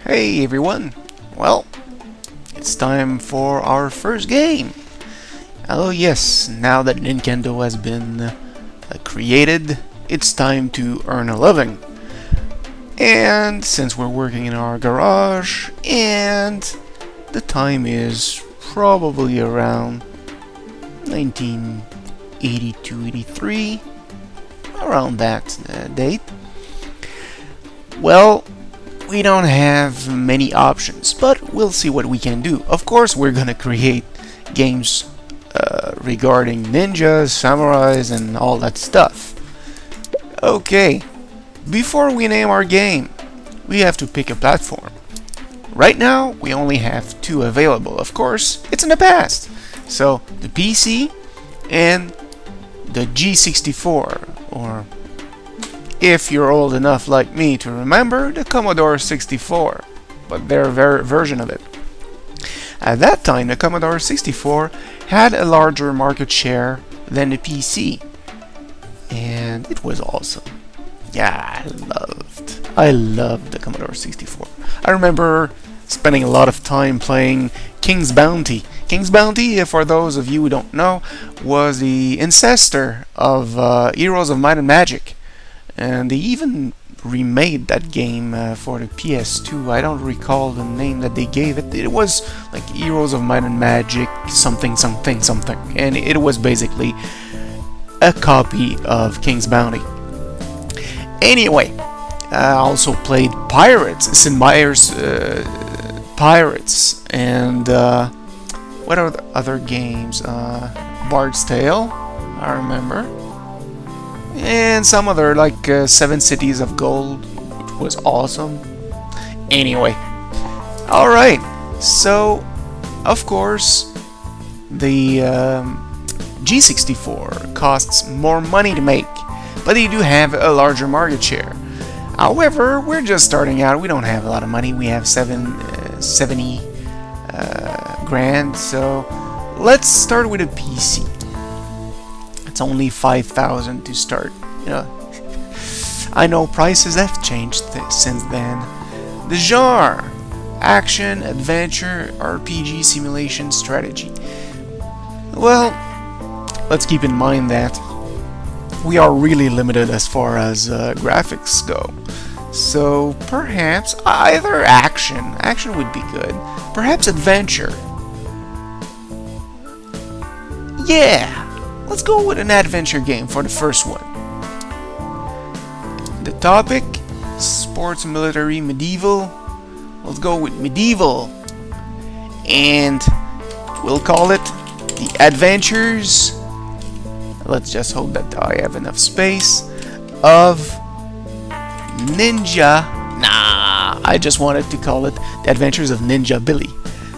Hey everyone! Well, it's time for our first game. Oh yes, now that Nin-Kendo has been created, it's time to earn a living. And since we're working in our garage, and the time is probably around 1982-83, around that date. Well, we don't have many options, but we'll see what we can do. Of course, we're gonna create games regarding ninjas, samurais, and all that stuff. Okay, before we name our game, we have to pick a platform. Right now, we only have two available. Of course, it's in the past. So, the PC and the G64, or if you're old enough like me to remember, the Commodore 64, but their version of it. At that time, the Commodore 64 had a larger market share than the PC, and it was awesome. Yeah, I loved the Commodore 64. I remember spending a lot of time playing King's Bounty. King's Bounty, for those of you who don't know, was the ancestor of Heroes of Might and Magic. And they even remade that game for the PS2. I don't recall the name that they gave it. It was like Heroes of Might and Magic something. And it was basically a copy of King's Bounty. Anyway, I also played Pirates, Sid Meier's Pirates, and what are the other games? Bard's Tale, I remember. And some other, like Seven Cities of Gold, which was awesome. Anyway, alright, so of course the G64 costs more money to make, but they do have a larger market share. However, we're just starting out. We don't have a lot of money. We have 70 grand, so let's start with a PC. It's only 5,000 to start. You know, I know prices have changed since then. The genre: action, adventure, RPG, simulation, strategy. Well, let's keep in mind that we are really limited as far as graphics go. So perhaps either action would be good. Perhaps adventure. Yeah. Let's go with an adventure game for the first one. The topic: sports, military, medieval. Let's go with medieval. And we'll call it The Adventures. Let's just hope that I have enough space. Of Ninja. Nah, I just wanted to call it The Adventures of Ninja Billy.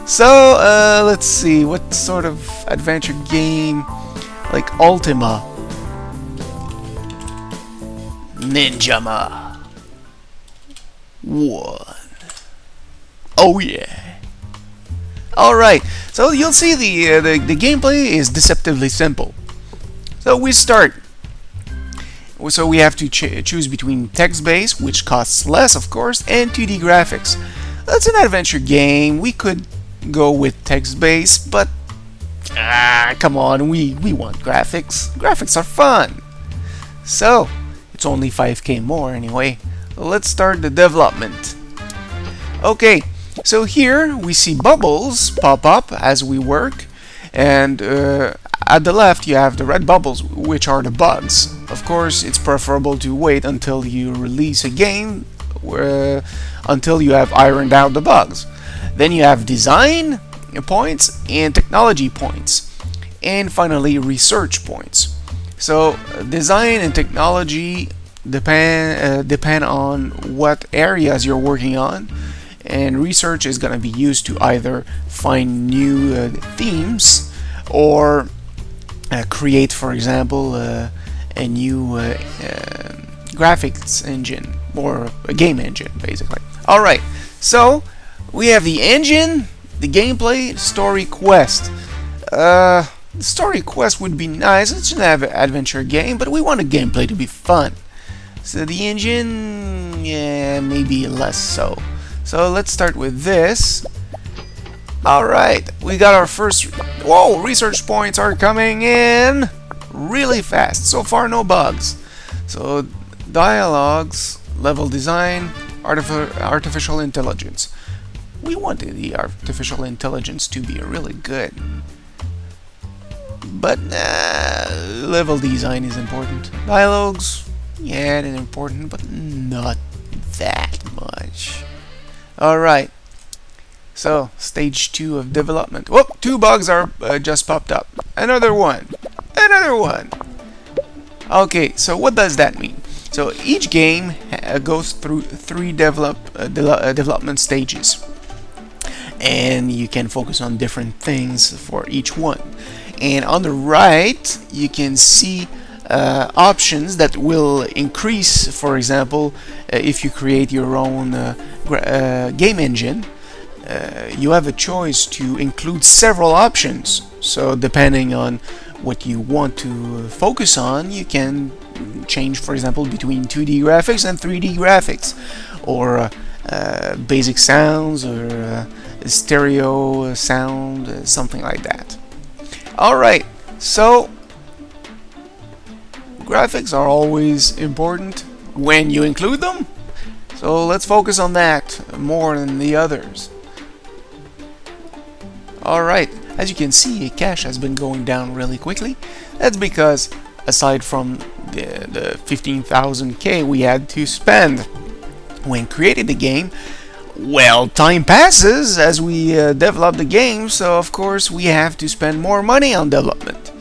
So, let's see. What sort of adventure game? Like Ultima, Ninjama 1. Oh yeah. Alright, so you'll see the gameplay is deceptively simple. So we start. So we have to choose between text-based, which costs less of course, and 2D graphics. That's an adventure game. We could go with text-based, but come on, we want graphics. Graphics are fun. So, it's only 5k more anyway. Let's start the development. Okay, so here we see bubbles pop up as we work, and at the left you have the red bubbles, which are the bugs. Of course, it's preferable to wait until you release a game, until you have ironed out the bugs. Then you have design points and technology points, and finally research points. So design and technology depend on what areas you're working on, and research is going to be used to either find new themes or create, for example, a new graphics engine or a game engine, basically. Alright, so we have the engine, the gameplay, story, quest. Story quest would be nice. It's an adventure game, but we want the gameplay to be fun. So the engine, yeah, maybe less so. So let's start with this. Alright, we got our first... Whoa! Research points are coming in really fast. So far, no bugs. So, dialogues, level design, artificial intelligence. We wanted the artificial intelligence to be really good. But, level design is important. Dialogues, yeah, it's important, but not that much. Alright. So, stage 2 of development. Whoop! 2 bugs are just popped up. Another one. Another one. Okay, so what does that mean? So, each game goes through 3 development stages. And you can focus on different things for each one. And on the right, you can see options that will increase, for example, if you create your own game engine. You have a choice to include several options. So depending on what you want to focus on, you can change, for example, between 2D graphics and 3D graphics, or basic sounds, or stereo sound, something like that. Alright, so graphics are always important when you include them. So let's focus on that more than the others. Alright, as you can see, cash has been going down really quickly. That's because, aside from the 15,000K we had to spend when creating the game, well, time passes as we develop the game, so of course we have to spend more money on development.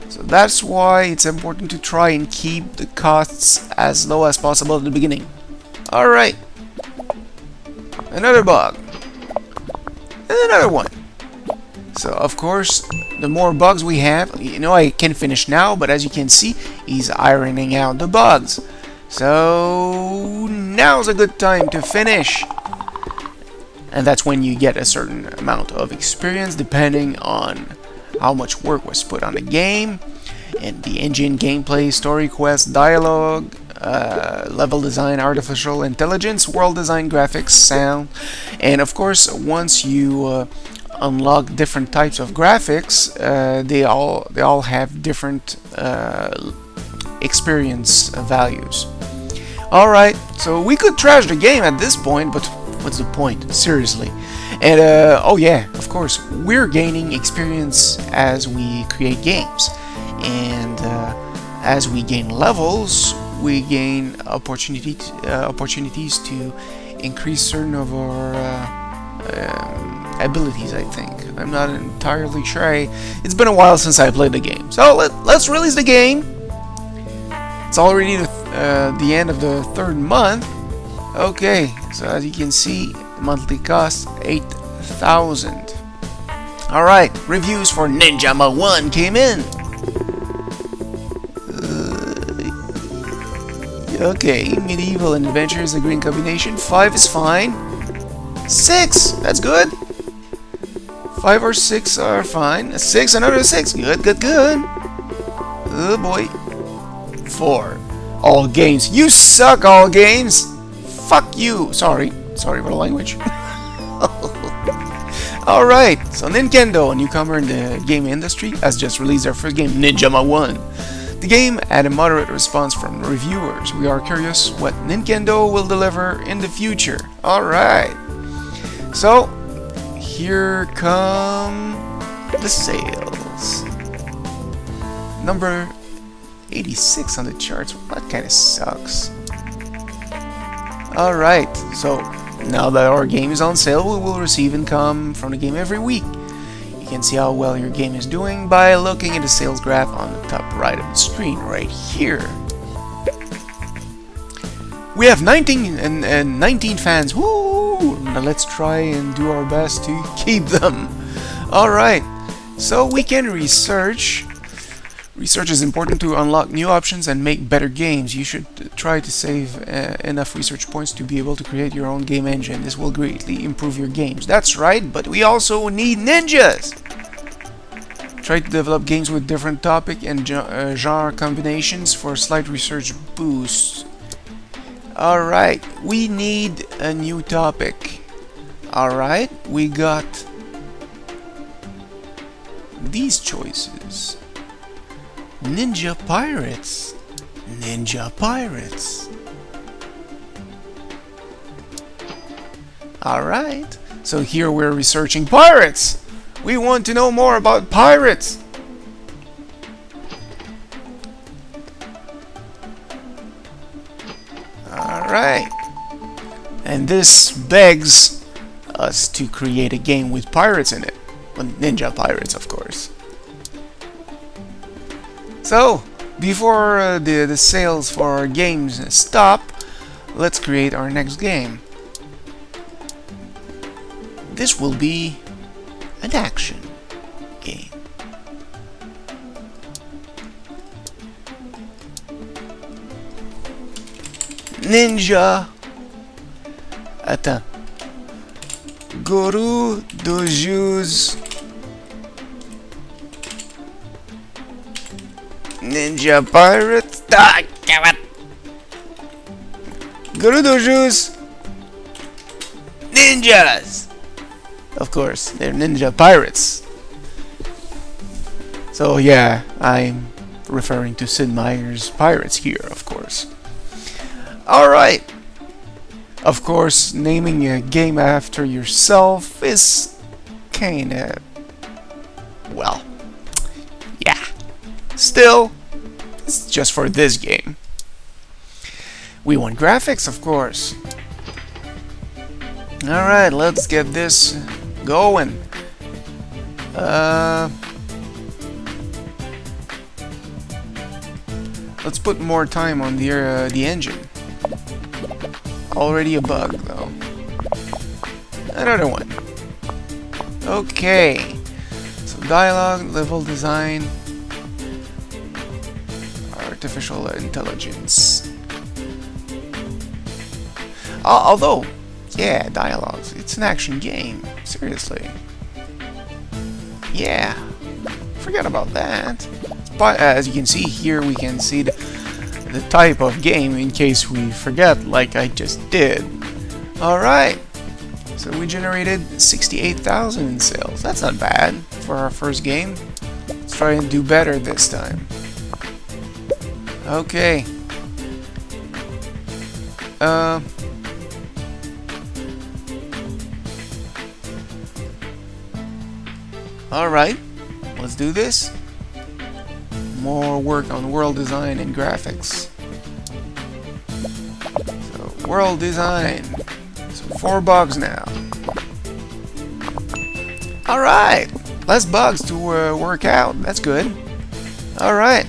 So that's why it's important to try and keep the costs as low as possible at the beginning. Alright, another bug, and another one. So of course, the more bugs we have, you know, I can finish now, but as you can see, he's ironing out the bugs. So now's a good time to finish. And that's when you get a certain amount of experience, depending on how much work was put on the game, and the engine, gameplay, story quest, dialogue, level design, artificial intelligence, world design, graphics, sound, and of course, once you unlock different types of graphics, they all have different experience values. Alright, so we could trash the game at this point, but what's the point? Seriously. And oh yeah, of course, we're gaining experience as we create games, and as we gain levels, we gain opportunities to increase certain of our abilities, I think. I'm not entirely sure. It's been a while since I played the game. So let's release the game. It's already the end of the 3rd month. Okay, so as you can see, the monthly cost 8,000. Alright, reviews for Ninjama 1 came in. Okay, medieval and adventure is a green combination. 5 is fine. 6, that's good. 5 or 6 are fine. 6, another 6. Good, good, good. Oh boy. 4. All games. You suck, all games. Fuck you. Sorry for the language. Alright, so Nin-Kendo, a newcomer in the game industry, has just released their first game, Ninjama 1. The game had a moderate response from reviewers. We are curious what Nin-Kendo will deliver in the future. Alright. So, here come the sales. Number 86 on the charts. That kind of sucks. Alright, so now that our game is on sale, we will receive income from the game every week. You can see how well your game is doing by looking at the sales graph on the top right of the screen, right here. We have 19 fans. Woo! Now let's try and do our best to keep them. Alright, so we can research. Research is important to unlock new options and make better games. You should try to save enough research points to be able to create your own game engine. This will greatly improve your games. That's right, but we also need ninjas! Try to develop games with different topic and genre combinations for a slight research boost. Alright, we need a new topic. Alright, we got these choices. Ninja pirates. Ninja pirates. Alright, so here we're researching pirates. We want to know more about pirates. Alright. And this begs us to create a game with pirates in it. Well, ninja pirates, of course. So, before the sales for our games stop, let's create our next game. This will be an action game. Ninja. Attends. Gorudoju's Ninja Pirates. Ah, damn it. Gorudoju's Ninjas. Of course, they're ninja pirates. So yeah, I'm referring to Sid Meier's Pirates here, of course. Alright. Of course, naming a game after yourself is kinda... well, yeah. Still, it's just for this game. We want graphics, of course. Alright, let's get this going. Let's put more time on the engine. Already a bug, though. Another one. Okay. So dialogue, level design, artificial intelligence. Although, yeah, dialogues. It's an action game. Seriously. Yeah. Forget about that. But as you can see here, we can see the type of game in case we forget, like I just did. Alright. So we generated 68,000 in sales. That's not bad for our first game. Let's try and do better this time. Okay. Alright, let's do this. More work on world design and graphics. So, world design. So, 4 bugs now. Alright, less bugs to work out. That's good. Alright.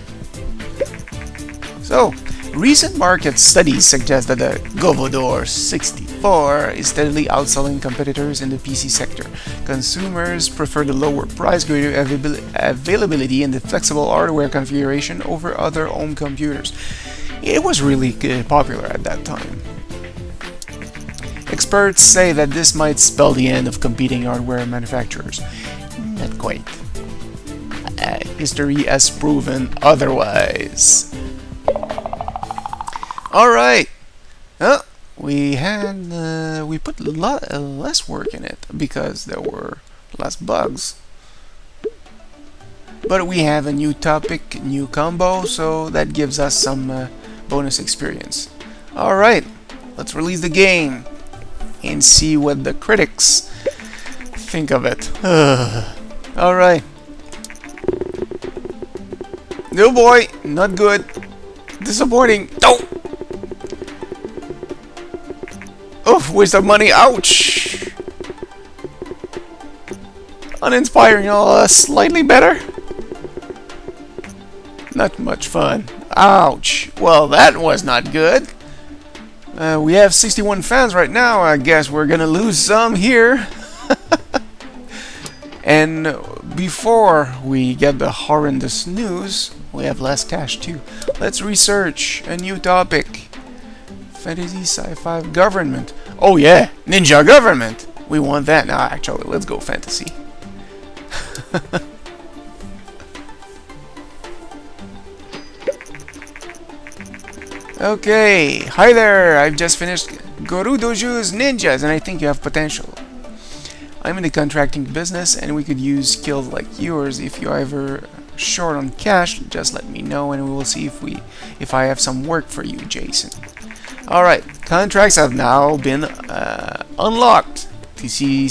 So, recent market studies suggest that the Gorudoju 64 is steadily outselling competitors in the PC sector. Consumers prefer the lower price, greater availability, and the flexible hardware configuration over other home computers. It was really popular at that time. Experts say that this might spell the end of competing hardware manufacturers. Not quite. History has proven otherwise. Alright. We put a lot less work in it because there were less bugs. But we have a new topic, new combo, so that gives us some bonus experience. Alright, let's release the game and see what the critics think of it. Alright. No boy, not good. Disappointing. Oh! Oh, waste of money. Ouch! Uninspiring. Slightly better. Not much fun. Ouch. Well, that was not good. We have 61 fans right now. I guess we're gonna lose some here. And before we get the horrendous news, we have less cash too. Let's research a new topic. Fantasy, sci-fi, government. Oh yeah, ninja government. We want that. Now, actually, let's go fantasy. Okay, hi there. I've just finished Gorudoju's Ninjas, and I think you have potential. I'm in the contracting business, and we could use skills like yours. If you're ever short on cash, just let me know, and we will see if I have some work for you, Jason. Alright, contracts have now been unlocked. To see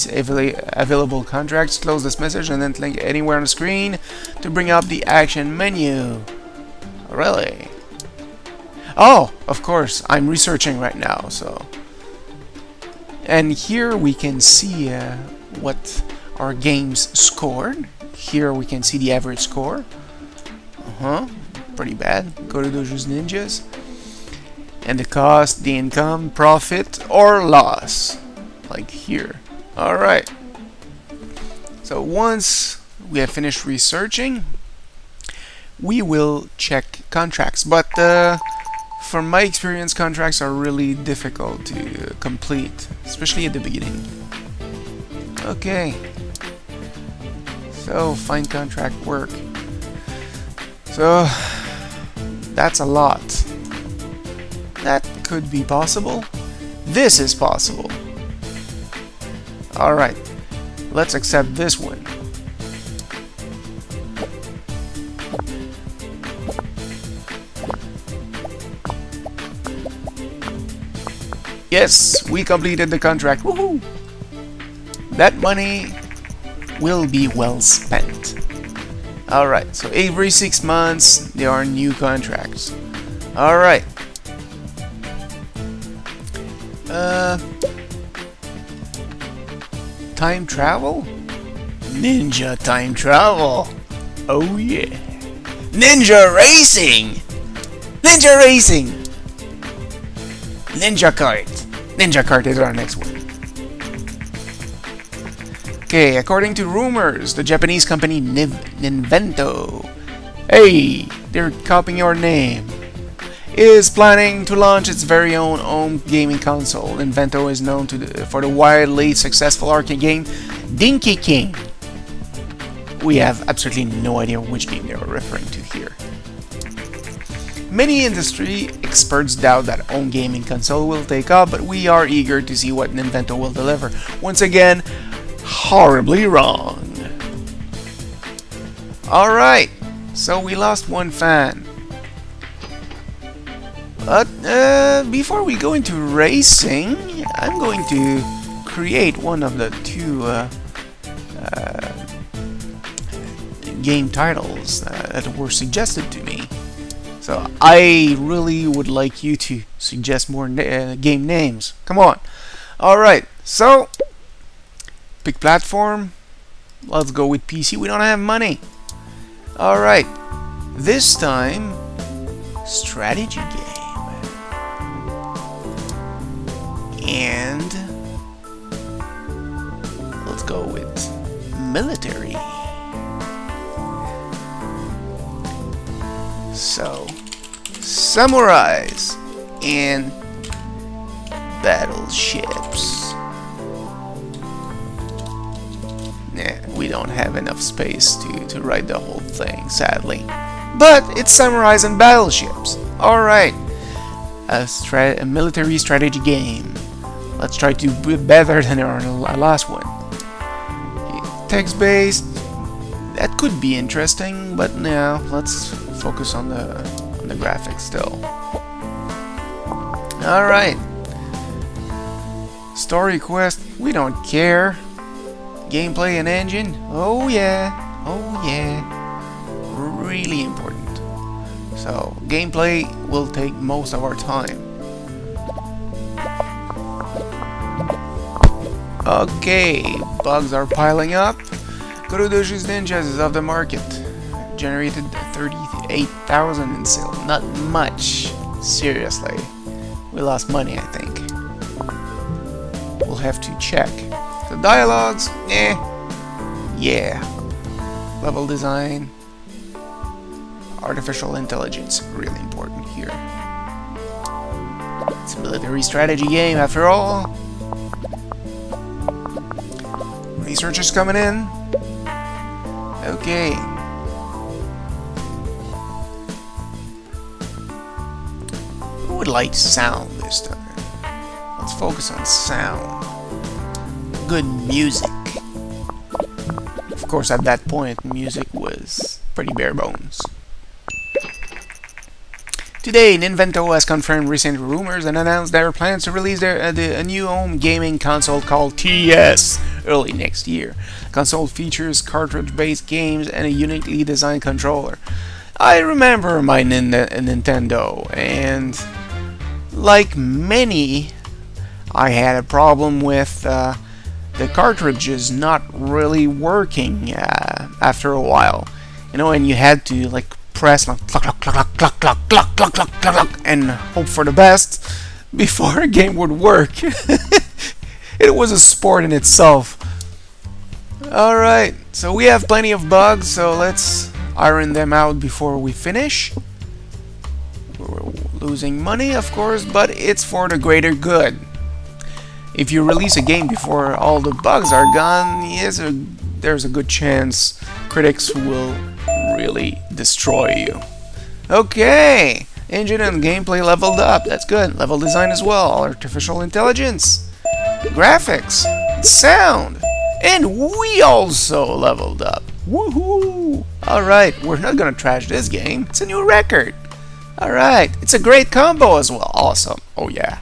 available contracts, close this message and then click anywhere on the screen to bring up the action menu. Really? Oh, of course, I'm researching right now, so. And here we can see what our games scored. Here we can see the average score. Pretty bad. Gorudoju's Ninjas. And the cost, the income, profit, or loss. Like here. Alright. So once we have finished researching, we will check contracts. But from my experience, contracts are really difficult to complete, especially at the beginning. Okay. So find contract work. So that's a lot. That could be possible. This is possible. Alright, let's accept this one. Yes, we completed the contract. Woohoo! That money will be well spent. Alright, so every 6 months there are new contracts. Alright. Time travel? Ninja time travel. Oh yeah. Ninja racing! Ninja racing! Ninja kart. Ninja kart is our next one. Okay, according to rumors, the Japanese company Nin-Kendo, hey, they're copying your name, is planning to launch its very own home gaming console. Nin-Kendo is known for the wildly successful arcade game Dinky King. We have absolutely no idea which game they are referring to here. Many industry experts doubt that home gaming console will take off, but we are eager to see what Nin-Kendo will deliver. Once again, horribly wrong. Alright, so we lost one fan. But before we go into racing, I'm going to create one of the two game titles that were suggested to me. So I really would like you to suggest more game names. Come on. Alright, so pick platform. Let's go with PC. We don't have money. Alright, this time strategy game. And let's go with military. So, samurais and battleships. Nah, we don't have enough space to write the whole thing, sadly. But it's samurais and battleships. Alright. A military strategy game. Let's try to be better than our last one. Text-based. That could be interesting, but now let's focus on the graphics still. Alright. Story quest, we don't care. Gameplay and engine, oh yeah, really important. So gameplay will take most of our time. Okay, bugs are piling up. Gorudoju's Ninjas is off the market. Generated 38,000 in sale. Not much. Seriously. We lost money, I think. We'll have to check. The dialogues, yeah. Level design. Artificial intelligence, really important here. It's a military strategy game after all. Researchers coming in. Okay. Who would like sound this time? Let's focus on sound. Good music. Of course, at that point, music was pretty bare bones. Today, Nin-Kendo has confirmed recent rumors and announced their plans to release a new home gaming console called TS early next year. The console features cartridge-based games and a uniquely designed controller. I remember my Nintendo, and like many, I had a problem with the cartridges not really working after a while. You know, and you had to like press like cluck cluck cluck cluck cluck cluck cluck cluck cluck cluck and hope for the best before a game would work. It was a sport in itself. Alright, so we have plenty of bugs, so let's iron them out before we finish. We're losing money, of course, but it's for the greater good. If you release a game before all the bugs are gone, there's a good chance critics will really destroy you. Okay, engine and gameplay leveled up. That's good. Level design as well. Artificial intelligence, graphics, sound, and we also leveled up. Woohoo! Alright, we're not gonna trash this game. It's a new record. Alright, it's a great combo as well. Awesome. Oh yeah.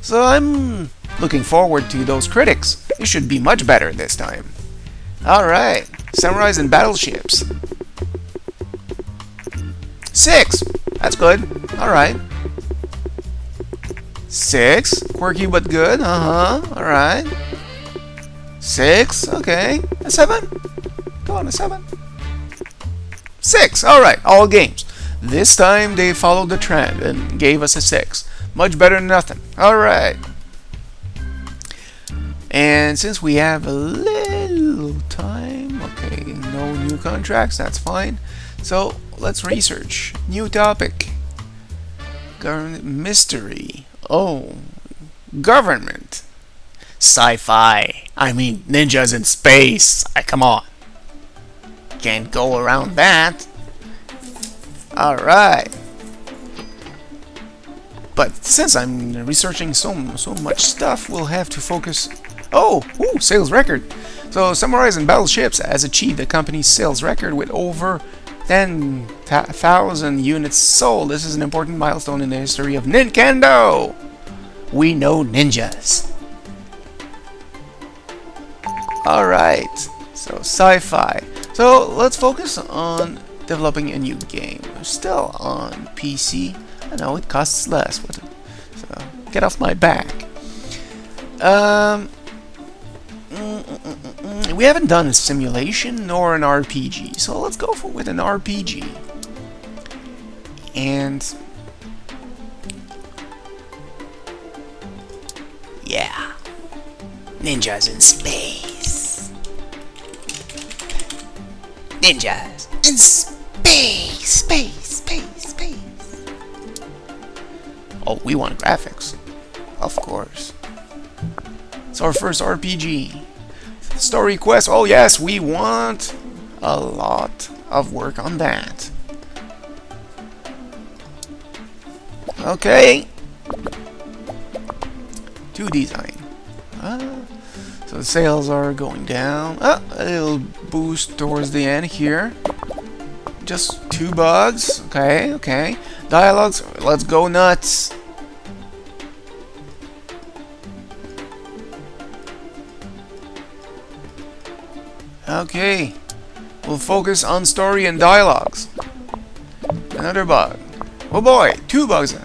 So I'm looking forward to those critics. It should be much better this time. Alright, samurais and battleships. 6. That's good. Alright. 6. Quirky but good. Alright. 6. Okay. A 7. Go on, a 7. 6. Alright. All games. This time they followed the trend and gave us a 6. Much better than nothing. Alright. And since we have a little time, okay, no new contracts, that's fine. So let's research. New topic. Government mystery. Oh, government. Sci-fi. I mean, ninjas in space. Come on. Can't go around that. Alright. But since I'm researching so much stuff, we'll have to focus. Oh, ooh, sales record. So, Samurais and Battleships has achieved the company's sales record with over 10,000 units sold. This is an important milestone in the history of Nin-Kendo. We know ninjas. Alright, so sci-fi. So, let's focus on developing a new game. We're still on PC. I know it costs less. So, get off my back. We haven't done a simulation nor an RPG, so let's go with an RPG. And yeah, ninjas in space. Ninjas in space, space. Oh, we want graphics, of course. It's our first RPG. Story quest. Oh yes, we want a lot of work on that. Okay. 2 design. So the sales are going down. A little boost towards the end here. Just 2 bugs. Okay. Dialogues. Let's go nuts. Okay, we'll focus on story and dialogues. Another bug. Oh boy, 2 bugs.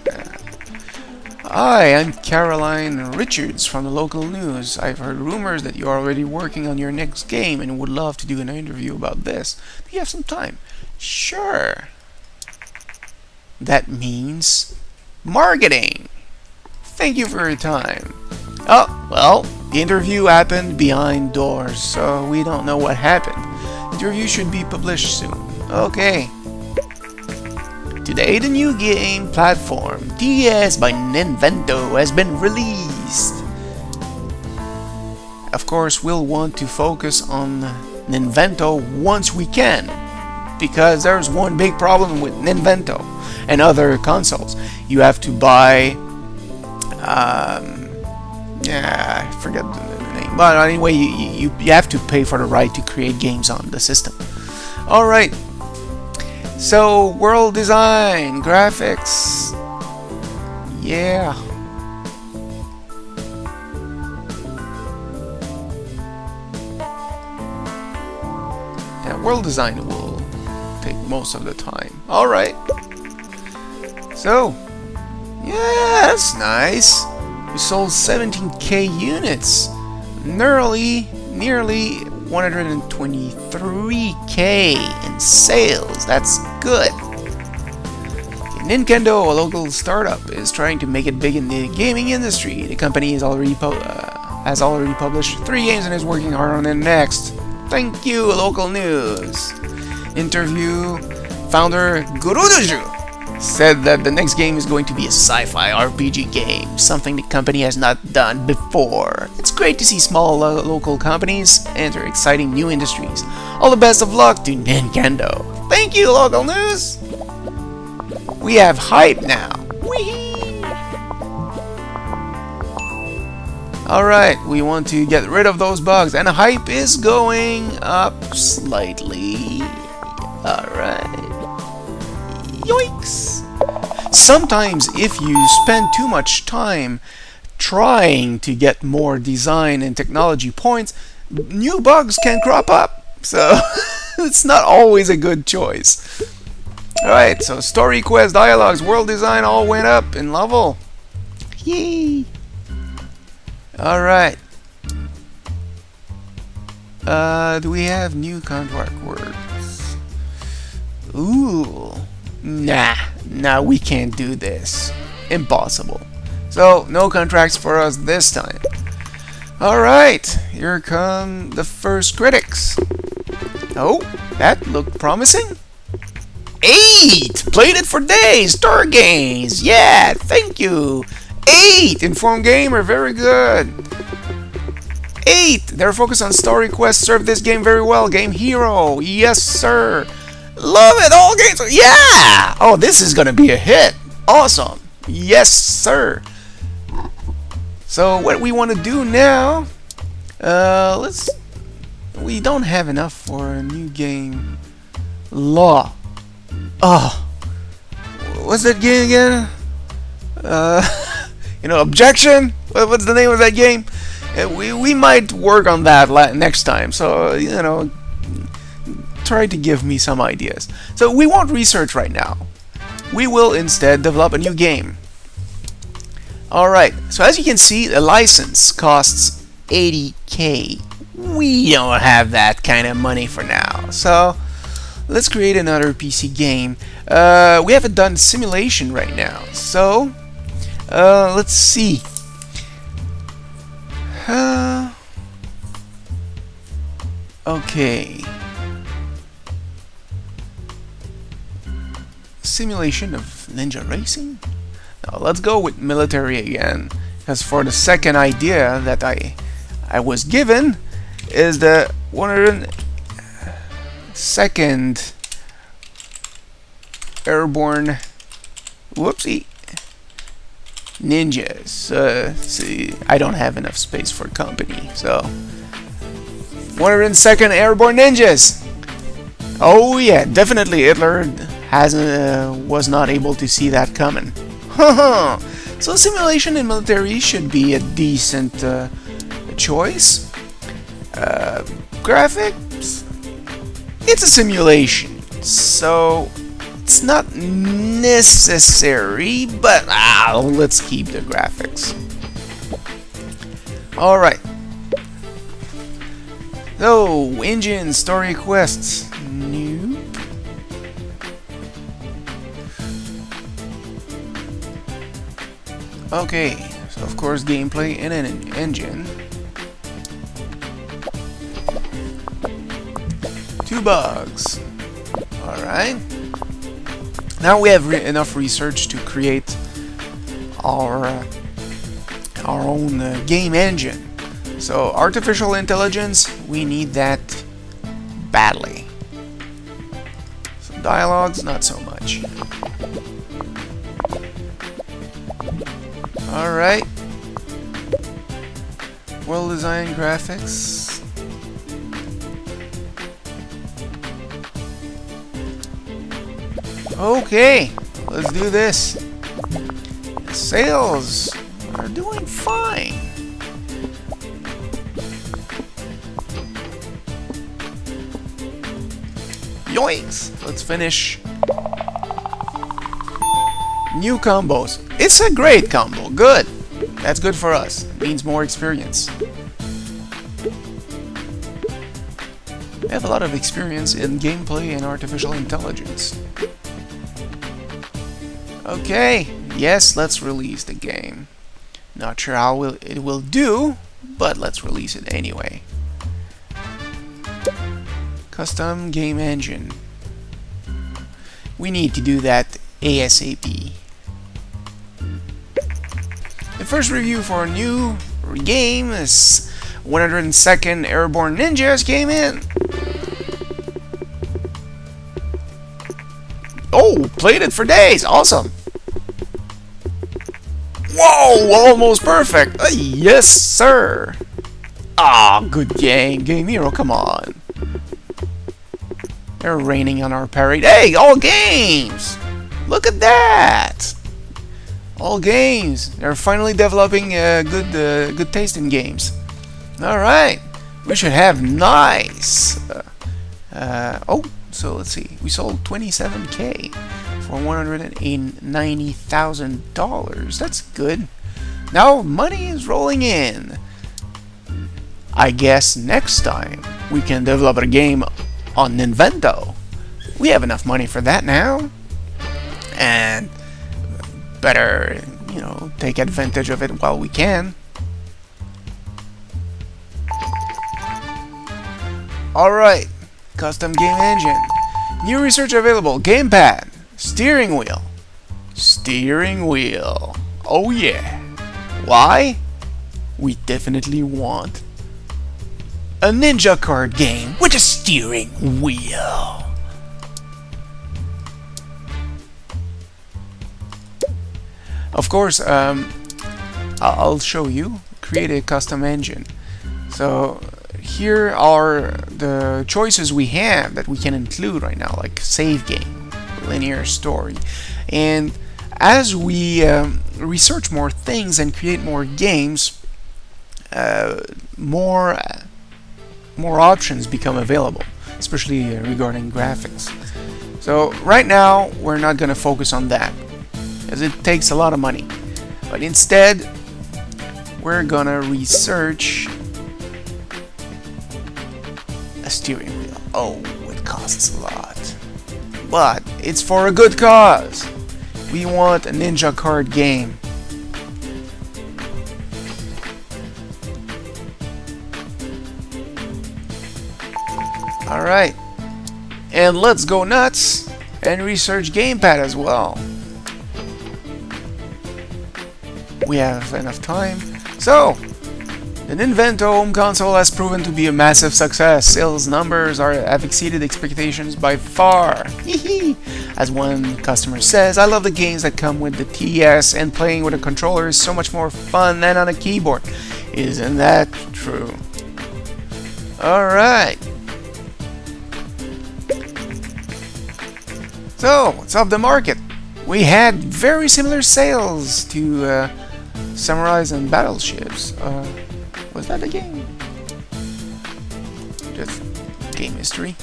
Hi, I'm Caroline Richards from the local news. I've heard rumors that you're already working on your next game and would love to do an interview about this. Do you have some time? Sure. That means marketing. Thank you for your time. Oh, well, the interview happened behind doors, so we don't know what happened. The interview should be published soon. Okay. Today, the new game platform, TS by Nin-Kendo, has been released. Of course, we'll want to focus on Nin-Kendo once we can, because there's one big problem with Nin-Kendo and other consoles. You have to buy... I forget the name. But anyway, you have to pay for the right to create games on the system. Alright, so world design, graphics, yeah. World design will take most of the time. Alright. So, yeah, that's nice. We sold 17k units. Nearly 123k in sales. That's good. Nin-Kendo, a local startup, is trying to make it big in the gaming industry. The company has already published 3 games and is working hard on the next. Thank you, local news. Interview. Founder Gorudoju said that the next game is going to be a sci-fi RPG game, something the company has not done before. It's great to see small local companies enter exciting new industries. All the best of luck to Nin-Kendo. Thank you, local news. We have hype now. Whee! Alright, we want to get rid of those bugs, and hype is going up slightly. Alright. Yoinks! Sometimes if you spend too much time trying to get more design and technology points, new bugs can crop up. So, it's not always a good choice. Alright, so story, quest, dialogues, world design all went up in level. Yay! Alright. Do we have new contract words? Ooh. Nah, we can't do this. Impossible. So, no contracts for us this time. Alright, here come the first critics. Oh, that looked promising. 8! Played it for days! Star Games! Yeah, thank you! 8! Informed Gamer, very good! 8! Their focus on story quests served this game very well. Game Hero, yes sir! Love it! All games! Yeah! Oh, this is gonna be a hit! Awesome! Yes sir! So what we want to do now, we don't have enough for a new game. Law. Oh, what's that game again? Objection? What's the name of that game? We might work on that next time, so, try to give me some ideas. So we won't research right now. We will instead develop a new game. Alright, so as you can see, the license costs 80k. We don't have that kind of money for now, so let's create another PC game. We haven't done simulation right now, so let's see. Okay. Simulation of ninja racing? Now let's go with military again, because for the second idea that I was given is the 102nd Airborne ninjas. See, I don't have enough space for company, so 102nd Airborne Ninjas. Oh yeah, definitely Hitler was not able to see that coming. So simulation in military should be a decent choice. Graphics, it's a simulation, so it's not necessary, but let's keep the graphics. Alright. So, engine, story, quests. New. Okay, so of course gameplay in an engine. 2 bugs. Alright. Now we have enough research to create our own game engine. So artificial intelligence, we need that badly. So dialogues, not so much. Alright. World design graphics. Okay, let's do this. Sales are doing fine. Yoinks! Let's finish. New combos. It's a great combo. Good. That's good for us. It means more experience. We have a lot of experience in gameplay and artificial intelligence. Okay. Yes, let's release the game. Not sure how it will do, but let's release it anyway. Custom game engine. We need to do that ASAP. The first review for a new game is 102nd Airborne Ninjas came in. Oh, played it for days. Awesome. Whoa, almost perfect. Yes, sir. Ah, good game. Game Hero, come on. They're raining on our parade. Hey, all games! Look at that! All games. They're finally developing good taste in games. Alright. We should have nice. Oh, so let's see. We sold 27K for $190,000. That's good. Now money is rolling in. I guess next time we can develop a game on Nin-Kendo. We have enough money for that now. And better, you know, take advantage of it while we can. Alright. Custom game engine. New research available. Gamepad. Steering wheel. Steering wheel. Oh yeah. Why? We definitely want a ninja card game with a steering wheel. Of course, I'll show you. Create a custom engine. So here are the choices we have that we can include right now, like save game, linear story, and as we research more things and create more games, more options become available, especially regarding graphics. So right now we're not going to focus on that as it takes a lot of money, but instead we're gonna research a steering wheel. Oh, it costs a lot, but it's for a good cause. We want a ninja card game. Alright, and let's go nuts and research Gamepad as well. We have enough time. So, the Nin-Kendo home console has proven to be a massive success. Sales numbers have exceeded expectations by far. As one customer says, I love the games that come with the TS, and playing with a controller is so much more fun than on a keyboard. Isn't that true? Alright. So, what's up the market? We had very similar sales to samurais and battleships. Was that a game? Just game history?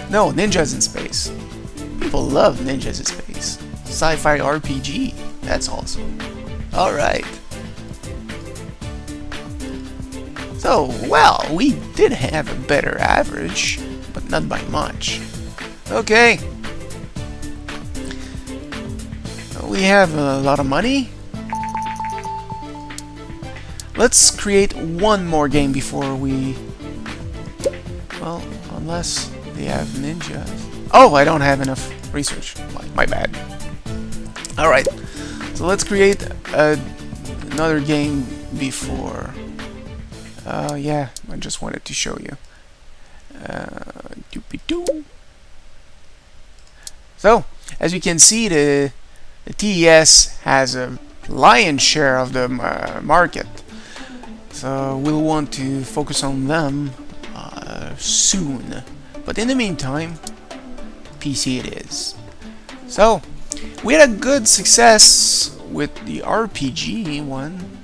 No, ninjas in space. People love ninjas in space. Sci-fi RPG. That's awesome. Alright. So, well, we did have a better average, but not by much. Okay. We have a lot of money. Let's create one more game before we... Well, unless they have ninjas. Oh, I don't have enough research. My bad. Alright. So let's create another game before... yeah, I just wanted to show you. Doopy-doo. So, as you can see, the TES has a lion's share of the market. So we'll want to focus on them soon. But in the meantime, PC it is. So we had a good success with the RPG one.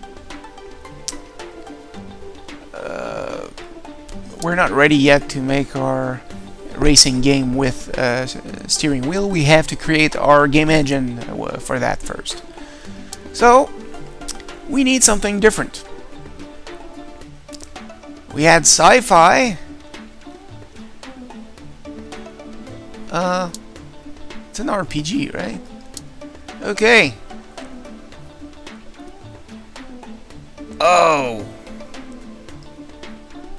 We're not ready yet to make our racing game with steering wheel. We have to create our game engine for that first. So we need something different. We had sci-fi. It's an RPG, right? Okay. Oh.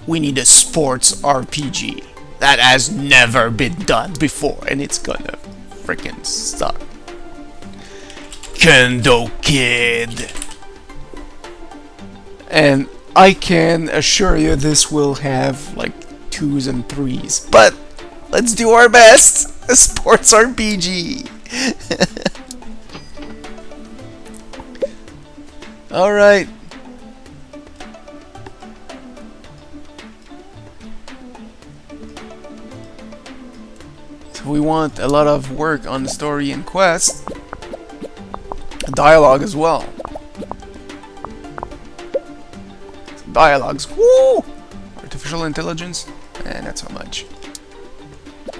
We need a sports RPG. That has never been done before, and it's gonna freaking suck. Kendo Kid. And I can assure you this will have like 2s and 3s, but let's do our best. A sports RPG. All right. So we want a lot of work on the story and quest, dialogue as well. Dialogues. Woo! Artificial intelligence. Not so much.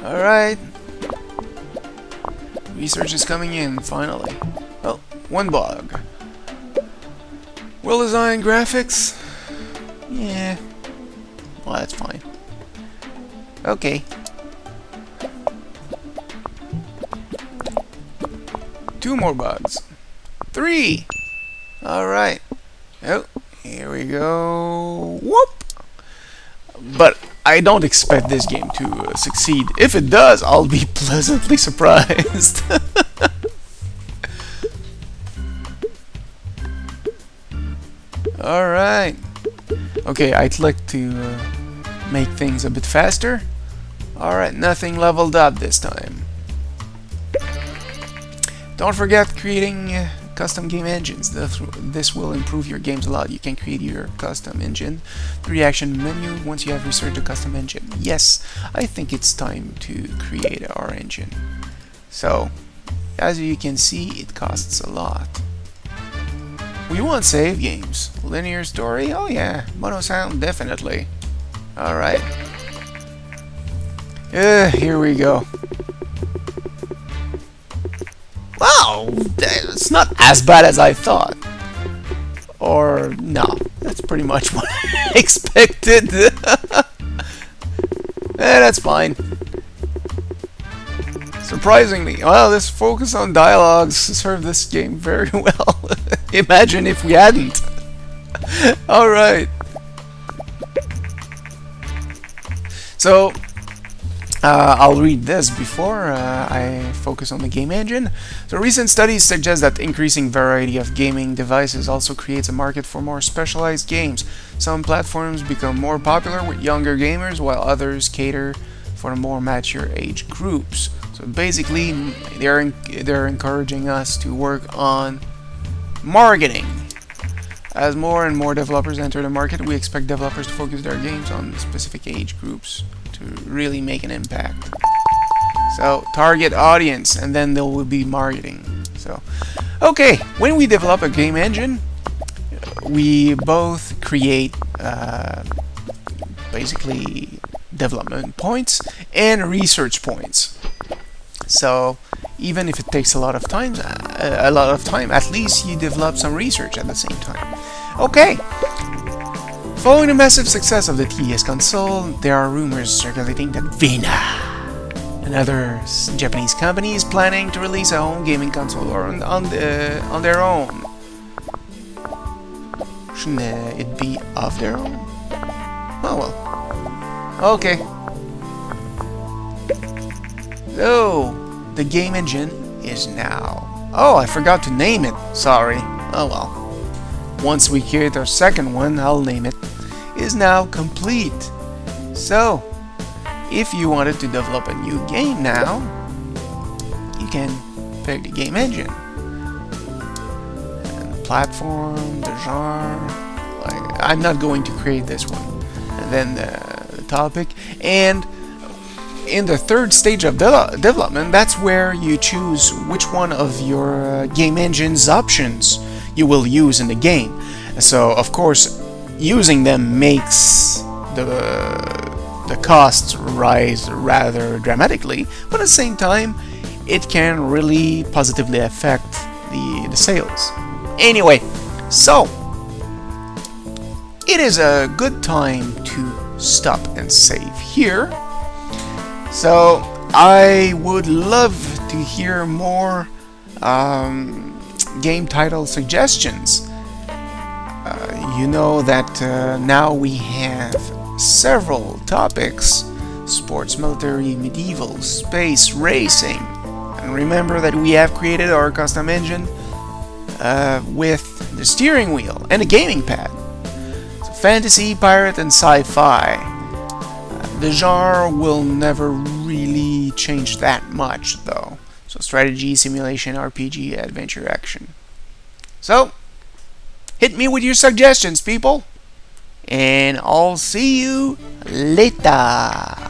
Alright. Research is coming in, finally. Oh, one bug. Well designed graphics? Yeah. Well, that's fine. Okay. Two more bugs. 3! Alright. Oh, here we go. Whoop! But I don't expect this game to succeed. If it does, I'll be pleasantly surprised. Alright. Okay, I'd like to make things a bit faster. Alright, nothing leveled up this time. Don't forget creating custom game engines. This will improve your games a lot. You can create your custom engine, the reaction menu, once you have researched the custom engine. Yes, I think it's time to create our engine. So, as you can see, it costs a lot. We want save games. Linear story? Oh yeah. Mono sound? Definitely. Alright. Here we go. Wow, it's not as bad as I thought. Or, no, that's pretty much what I expected. That's fine. Surprisingly, well, this focus on dialogues served this game very well. Imagine if we hadn't. Alright. So, I'll read this before I focus on the game engine. So recent studies suggest that increasing variety of gaming devices also creates a market for more specialized games. Some platforms become more popular with younger gamers, while others cater for more mature age groups. So basically, they're encouraging us to work on marketing. As more and more developers enter the market, we expect developers to focus their games on specific age groups to really make an impact. So, target audience, and then there will be marketing. So, okay, when we develop a game engine, we both create basically development points and research points. So, even if it takes a lot of time, at least you develop some research at the same time. Okay. Following the massive success of the TES console, there are rumors circulating that Vena, another Japanese company, is planning to release a home gaming console on their own. Shouldn't it be of their own? Oh well. Okay. So, the game engine is now... Oh, I forgot to name it. Sorry. Oh well. Once we create our second one, I'll name it. Is now complete. So, if you wanted to develop a new game now, you can pick the game engine. And the platform, the genre, like I'm not going to create this one. And then the topic, and in the third stage of development, that's where you choose which one of your game engine's options you will use in the game. So of course, using them makes the costs rise rather dramatically, but at the same time, it can really positively affect the sales. Anyway, so it is a good time to stop and save here. So I would love to hear more game title suggestions. You know that now we have several topics: sports, military, medieval, space, racing. And remember that we have created our custom engine with the steering wheel and a gaming pad. So fantasy, pirate, and sci-fi. The genre will never really change that much, though. So strategy, simulation, RPG, adventure, action. So, hit me with your suggestions, people. And I'll see you later.